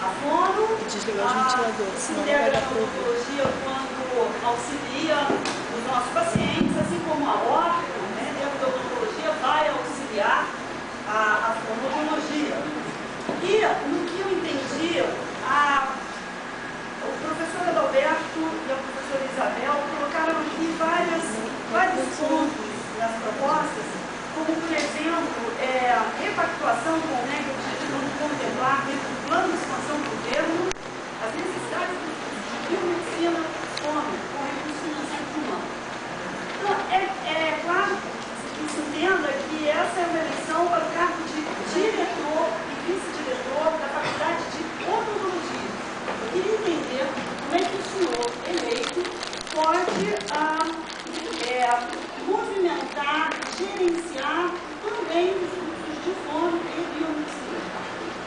a fono, desligar os ventiladores, senão não vai dar para ouvir. odontologia quando auxilia os nossos pacientes, assim como a orto, né, dentro da odontologia vai auxiliar a fonoaudiologia. E no que eu entendi, o professor Adalberto e a professora Isabel colocaram aqui vários pontos nas propostas, como, por exemplo, repactuação com o MEC, objetivando contemplar, dentro do plano de expansão do governo, as necessidades de biomedicina com recursos financeiros humanos. Então, é claro que se entenda que essa é uma eleição para o cargo de diretor e vice-diretor da Faculdade de Odontologia. Eu queria entender como é que o senhor eleito pode movimentar, gerenciar também os cursos de fono e biomedicina.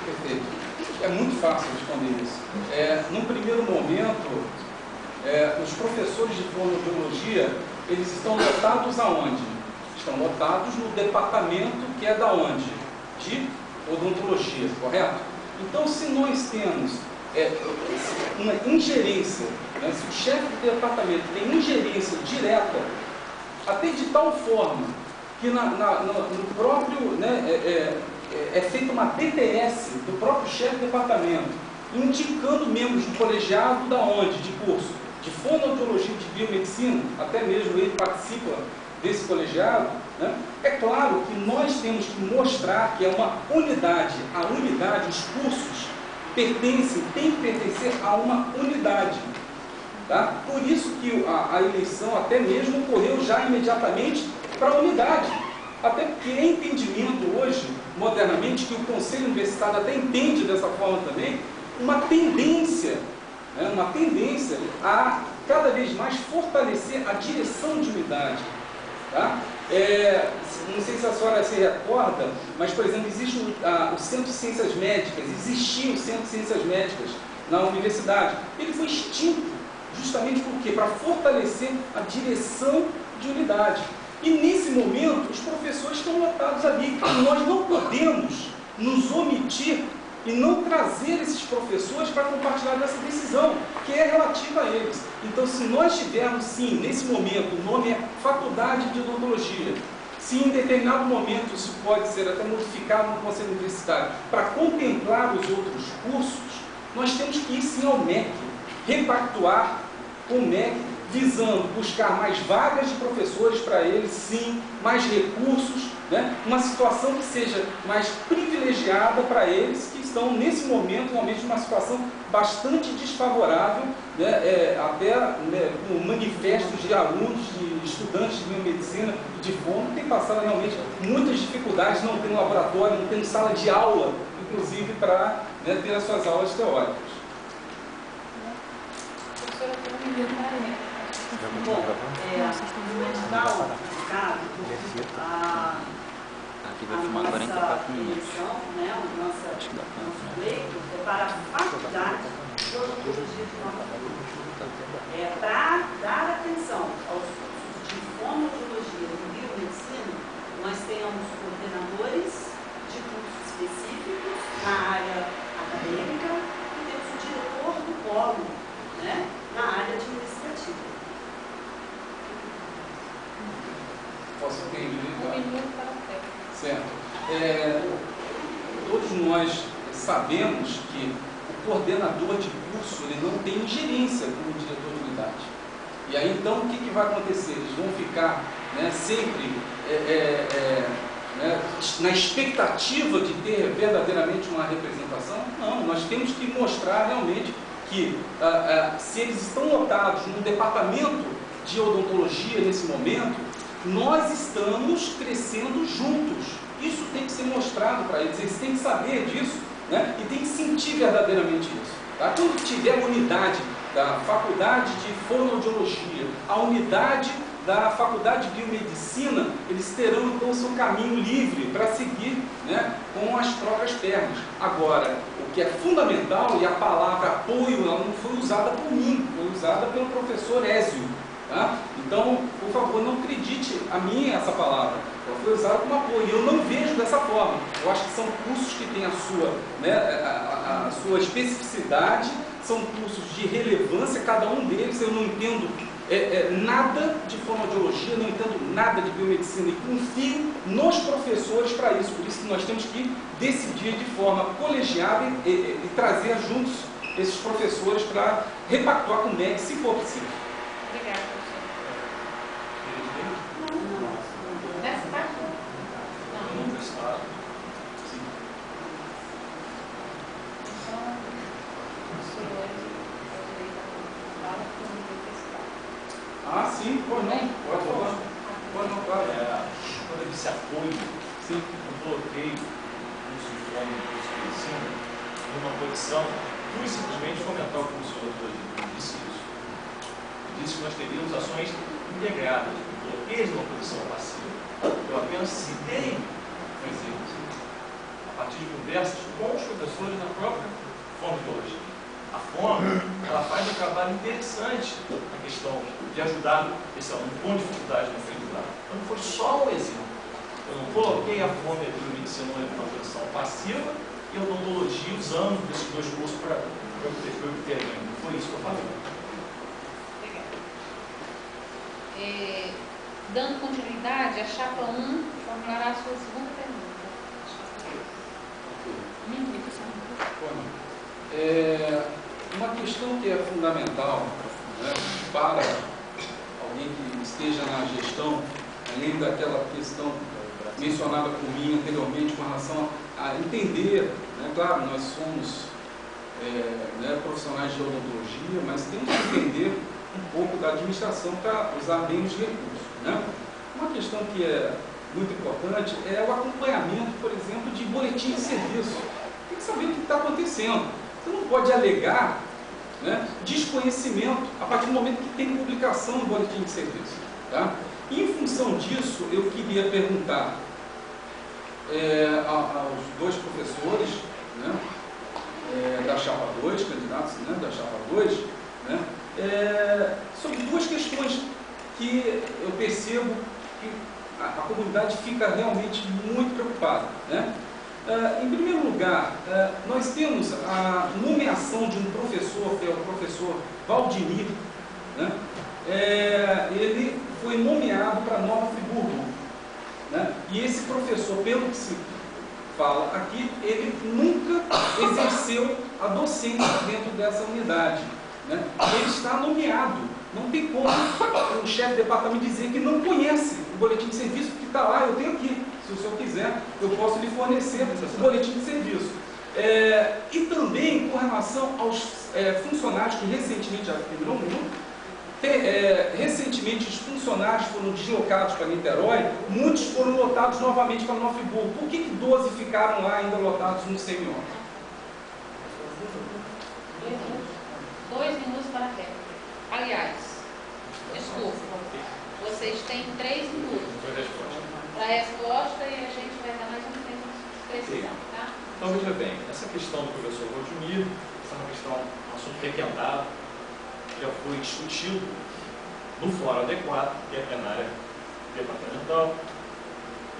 Perfeito. É muito fácil responder isso. Num primeiro momento, os professores de fonoaudiologia, eles estão lotados aonde? Estão lotados no departamento que é da onde? De odontologia, correto? Então, se nós temos uma ingerência, né, se o chefe do departamento tem ingerência direta, até de tal forma que no próprio, né, é feita uma DTS do próprio chefe do departamento, indicando membros do colegiado da onde? De curso de fonoaudiologia e de biomedicina, até mesmo ele participa desse colegiado, né? É claro que nós temos que mostrar que é uma unidade. A unidade, os cursos têm que pertencer a uma unidade. Tá? Por isso que a eleição até mesmo ocorreu já imediatamente para a unidade. Até porque é entendimento hoje, modernamente, que o Conselho Universitário até entende dessa forma também, uma tendência a cada vez mais fortalecer a direção de unidade. Tá? Não sei se a senhora se recorda, mas, por exemplo, existe o Centro de Ciências Médicas, existia o Centro de Ciências Médicas na universidade. Ele foi extinto, justamente por quê? Para fortalecer a direção de unidade. E, nesse momento, os professores estão lotados ali. E nós não podemos nos omitir e não trazer esses professores para compartilhar dessa decisão, que é relativa a eles. Então, se nós tivermos, sim, nesse momento, o nome é Faculdade de Odontologia, se em determinado momento isso pode ser até modificado no Conselho Universitário para contemplar os outros cursos, nós temos que ir, sim, ao MEC, repactuar com o MEC, visando buscar mais vagas de professores para eles, sim, mais recursos, né? Uma situação que seja mais privilegiada para eles, que estão nesse momento realmente numa situação bastante desfavorável, né? Até, né, com manifestos de alunos, de estudantes de biomedicina e de fono, que têm passado realmente muitas dificuldades, não tem laboratório, não tem sala de aula, inclusive para, né, ter as suas aulas teóricas. Bom, no edital, no caso, aqui vai filmar 44 minutos. eleição, né, o nosso pleito é para a Faculdade de Odontologia de Nova Friburgo. Para dar atenção aos cursos de fonoaudiologia e biomedicina, nós temos coordenadores de cursos específicos na área acadêmica e temos o diretor do polo, né, na área administrativa. Posso entender? Certo. Todos nós sabemos que o coordenador de curso ele não tem ingerência como diretor de unidade. E aí, então, o que vai acontecer? Eles vão ficar, né, sempre né, na expectativa de ter verdadeiramente uma representação? Não, nós temos que mostrar realmente que se eles estão lotados no departamento de odontologia nesse momento, nós estamos crescendo juntos. Isso tem que ser mostrado para eles, eles têm que saber disso, né? E tem que sentir verdadeiramente isso. Tá? Quando tiver a unidade da Faculdade de Fonoaudiologia, a unidade da Faculdade de Biomedicina, eles terão então o seu caminho livre para seguir, né, com as próprias pernas. Agora, o que é fundamental, e a palavra apoio ela não foi usada por mim, foi usada pelo professor Ézio. Tá? Então, por favor, não acredite a mim essa palavra. Ela foi usada como apoio. Eu não vejo dessa forma. Eu acho que são cursos que têm a sua, né, a sua especificidade, são cursos de relevância, cada um deles. Eu não entendo nada de fonoaudiologia, não entendo nada de biomedicina e confio nos professores para isso. Por isso que nós temos que decidir de forma colegiada e trazer juntos esses professores para repactuar com o MEC, se for possível. Obrigada, professor. Não. Nessa parte? Não. Universitário. Sim. Ah, sim, pode não. Pode falar. Pode não, claro. Quando eu disse apoio, Sim. eu coloquei o curso de fome e o curso de ensino numa posição pura e simplesmente fomentar o curso de odontologia. Eu disse isso. Eu disse que nós teríamos ações integradas. Eu coloquei numa posição passiva. Eu apenas citei exemplos a partir de conversas com os professores da própria fonoaudiologia. A FOM, ela faz um trabalho interessante na questão de ajudar esse aluno com dificuldade no vestibular. Então, foi só um exemplo. Eu não coloquei a FOM e a biomedicina numa posição passiva e a odontologia usando esses dois cursos para obter ganho. Não foi isso que eu falei. Obrigada. Dando continuidade, a chapa 1 formulará a sua segunda pergunta. Uma questão que é fundamental, né, para alguém que esteja na gestão, além daquela questão mencionada por mim anteriormente com relação a entender, né, claro, nós somos profissionais de odontologia, mas temos que entender um pouco da administração para usar bem os recursos. Né? Uma questão que é muito importante é o acompanhamento, por exemplo, de boletim de serviço. Tem que saber o que está acontecendo. Você não pode alegar, né, desconhecimento a partir do momento que tem publicação do boletim de serviço. Tá? E, em função disso, eu queria perguntar aos dois professores, né, da chapa 2, candidatos, né, da chapa 2, né, sobre duas questões que eu percebo que a comunidade fica realmente muito preocupada. Né? Em primeiro lugar, nós temos a nomeação de um professor, que é o professor Valdinir, né? Ele foi nomeado para Nova Friburgo, né? E esse professor, pelo que se fala aqui, ele nunca exerceu a docência dentro dessa unidade, né? Ele está nomeado, não tem como o chefe de departamento dizer que não conhece o boletim de serviço, que está lá, eu tenho aqui. Se o senhor quiser, eu posso lhe fornecer o boletim de serviço. E também com relação aos funcionários que recentemente já terminou muito, recentemente os funcionários foram deslocados para Niterói, muitos foram lotados novamente para Nova Friburgo. Por que 12 ficaram lá ainda lotados no semiótico? 2 minutos para a réplica. Aliás, desculpa, vocês têm 3 minutos para a resposta e a gente vai dar mais um tempo de precisão, tá? Então, veja bem, essa questão do professor Valdinir, essa é uma questão, um assunto requentado, já foi discutido no fórum adequado, que é a plenária departamental.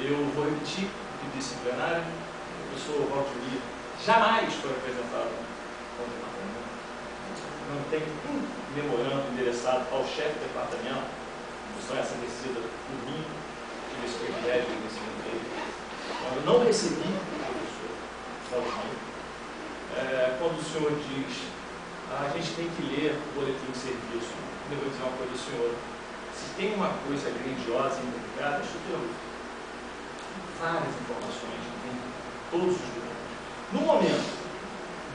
Eu vou repetir o que disse em plenária: o professor Valdinir jamais foi apresentado ao departamento. Não tem um memorando endereçado ao chefe do departamento, a questão essa decidida por mim, tive esse privilégio de conhecimento dele. Eu não recebi o professor Valdinir. Quando o senhor diz, a gente tem que ler o boletim de serviço, eu vou dizer uma coisa ao senhor: se tem uma coisa grandiosa e complicada, isso tem várias informações em todos os documentos. No momento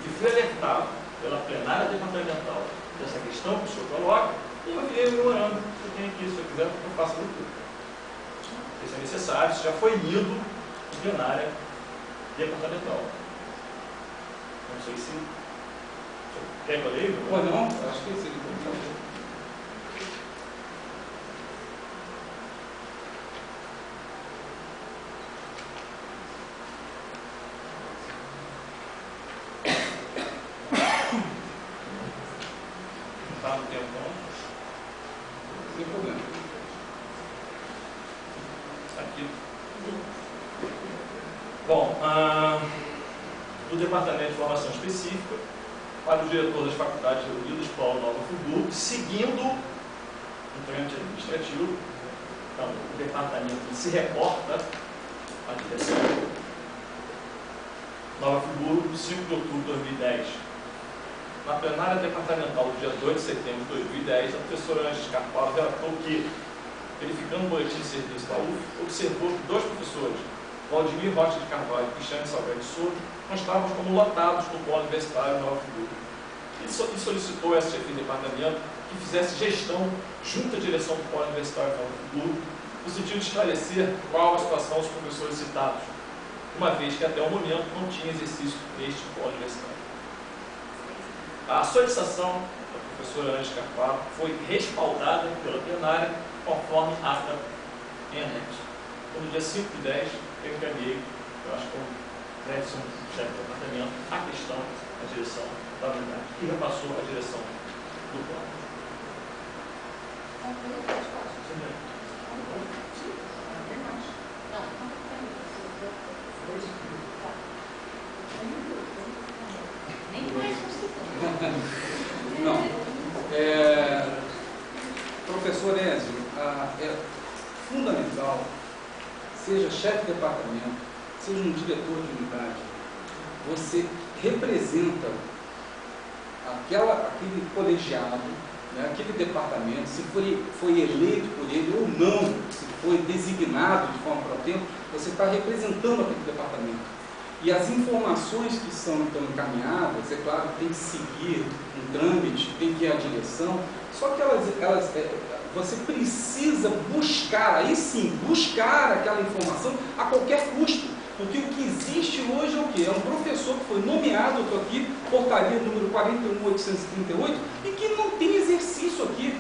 que foi alertado pela plenária departamental dessa questão que o senhor coloca, eu enviei o memorando. Eu tenho aqui, se eu quiser, eu faço no tudo. Isso é necessário, isso já foi lido em plenária departamental. Não sei se quer que eu leia? Ou não? Acho que sim. Está no tempo, não? Sem problema. Aqui. Bom, do Departamento de Formação Específica para o diretor das faculdades reunidas, Paulo Nova Friburgo, seguindo o trâmite administrativo. Então, o departamento se reporta à direção. Nova Friburgo, 5 de outubro de 2010. Na plenária departamental do dia 2 de setembro de 2010, a professora Ângela Scarparo relatou que, verificando o boletim de serviço da UF, observou que 2 professores, Valdemir Rocha de Carvalho e Cristiane Salgado de Souza, constavam como lotados no polo universitário Nova Friburgo. E solicitou a chefia de departamento que fizesse gestão junto à direção do polo universitário Nova Friburgo, no sentido de esclarecer qual a situação dos professores citados, uma vez que até o momento não tinha exercício neste polo universitário. A solicitação da professora Ângela Scarparo foi respaldada pela plenária conforme ata em anexo. Então, no dia 5 de 10, eu encaminhei, eu acho que deve ser um chefe do departamento, a questão da direção da unidade, que repassou a direção do plano. Não. Professor Ézio, é fundamental, seja chefe de departamento, seja um diretor de unidade, você representa aquele colegiado, né, aquele departamento, se foi eleito por ele ou não, se foi designado de forma pro tempo, você está representando aquele departamento. E as informações que são então encaminhadas, é claro que tem que seguir um trâmite, tem que ir à direção, só que você precisa buscar, aí sim, buscar aquela informação a qualquer custo. Porque o que existe hoje é o quê? É um professor que foi nomeado, eu estou aqui, portaria número 41.838, e que não tem exercício aqui.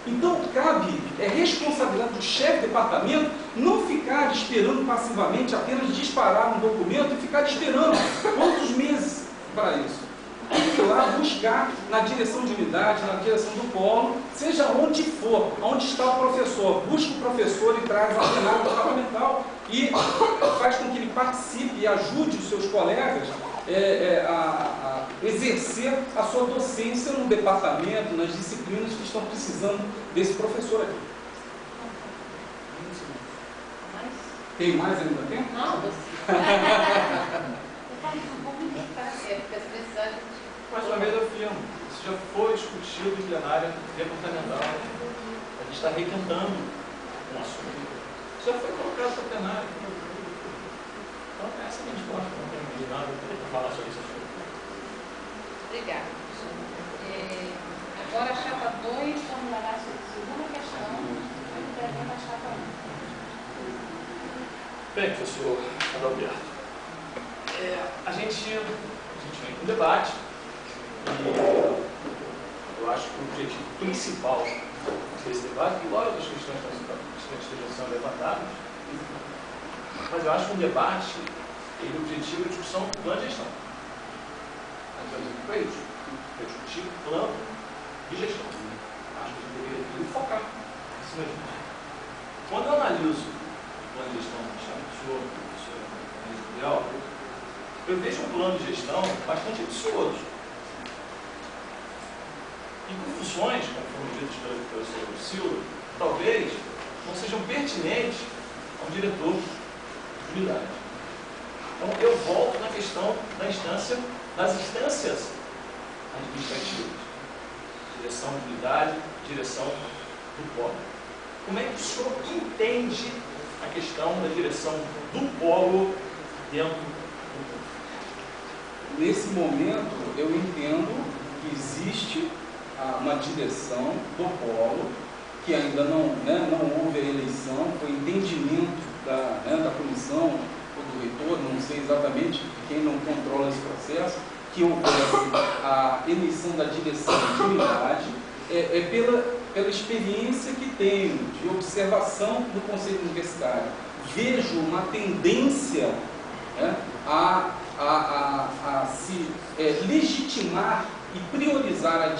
Então, cabe, é responsabilidade do chefe de departamento não ficar esperando passivamente, apenas disparar um documento e ficar esperando quantos meses para isso. Ir lá buscar na direção de unidade, na direção do polo, seja onde for, onde está o professor, busca o professor e traz a plenária departamental e faz com que ele participe e ajude os seus colegas a exercer a sua docência no departamento, nas disciplinas que estão precisando desse professor aqui. Tem mais ainda tempo? Não, você. Mais uma vez eu afirmo, isso já foi discutido em plenária departamental. A gente está requentando um assunto. Isso já foi colocado para a plenária. Então, essa é a minha resposta. Não tem nada para falar sobre isso. Obrigada. Agora a chapa 2 formulará a segunda questão, a chapa 1. Bem, professor Adalberto, a gente vem com um debate e eu acho que o objetivo principal desse debate, embora outras questões estejam sendo levantadas, mas eu acho que um debate, ele objetivo é a discussão do plano de gestão. É isso. É discutir plano de gestão. Acho que a gente deveria focar em cima disso. Quando eu analiso o plano de gestão do senhor, professor, eu vejo um plano de gestão bastante ambicioso. E com funções, como foram ditas pelo professor Silva, talvez não sejam pertinentes ao diretor de unidade. Então, eu volto na questão das instâncias administrativas. Direção de unidade, direção do polo. Como é que o senhor entende a questão da direção do polo dentro do polo? Nesse momento, eu entendo que existe uma direção do polo, que ainda não houve a eleição, foi entendimento da comissão ou do reitor, não sei exatamente quem não controla esse processo, que houvesse a eleição da direção de unidade, pela experiência que tenho de observação do Conselho Universitário. Vejo uma tendência a se legitimar e priorizar